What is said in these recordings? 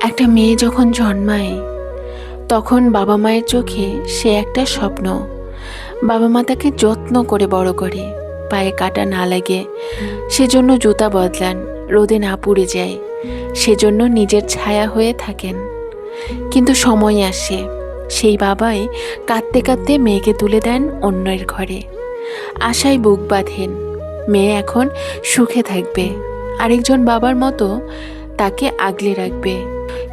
একটা মেয়ে যখন জন্মায় তখন বাবা মায়ের চোখে সে একটা স্বপ্ন। বাবা মা তাকে যত্ন করে বড় করে, পায়ে কাটা না লাগে সেজন্য জুতা বদলান, রোদে না পুড়ে যায় সেজন্য নিজের ছায়া হয়ে থাকেন। কিন্তু সময় আসে, সেই বাবাই কাঁদতে কাঁদতে মেয়েকে তুলে দেন অন্যের ঘরে। আশায় বুক বাঁধেন মেয়ে এখন সুখে থাকবে, আরেকজন বাবার মতো তাকে আগলে রাখবে।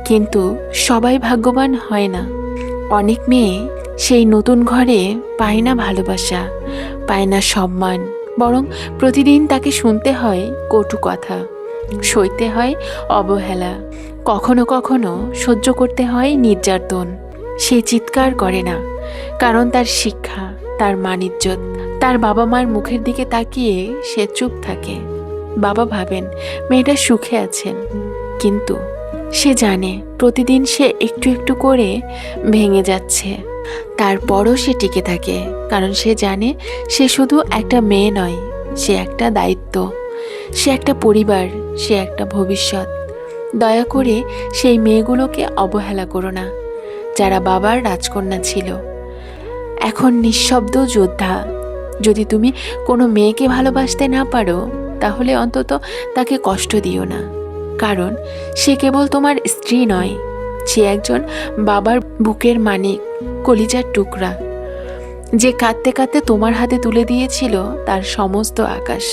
কিন্তু সবাই ভাগ্যবান হয় না। অনেক মেয়ে সেই নতুন ঘরে পায় না ভালোবাসা, পায় না সম্মান, বরং প্রতিদিন তাকে শুনতে হয় কটু কথা, সইতে হয় অবহেলা, কখনো কখনো সহ্য করতে হয় নির্যাতন। সে চিৎকার করে না, কারণ তার শিক্ষা, তার মান-ইজ্জত, তার বাবা মার মুখের দিকে তাকিয়ে সে চুপ থাকে। বাবা ভাবেন মেয়েটা সুখে আছেন, কিন্তু সে জানে প্রতিদিন সে একটু একটু করে ভেঙে যাচ্ছে। তারপরও সে টিকে থাকে, কারণ সে জানে সে শুধু একটা মেয়ে নয়, সে একটা দায়িত্ব, সে একটা পরিবার, সে একটা ভবিষ্যৎ। দয়া করে সেই মেয়েগুলোকে অবহেলা করো না, যারা বাবার রাজকন্যা ছিল, এখন নিঃশব্দ যোদ্ধা। যদি তুমি কোনো মেয়েকে ভালোবাসতে না পারো, তাহলে অন্তত তাকে কষ্ট দিও না, কারণ সে কেবল তোমার স্ত্রী নয়, সে একজন বাবার বুকের মানিক, কলিজার টুকরা, যে কাঁদতে কাঁদতে তোমার হাতে তুলে দিয়েছিল তার সমস্ত আকাশ।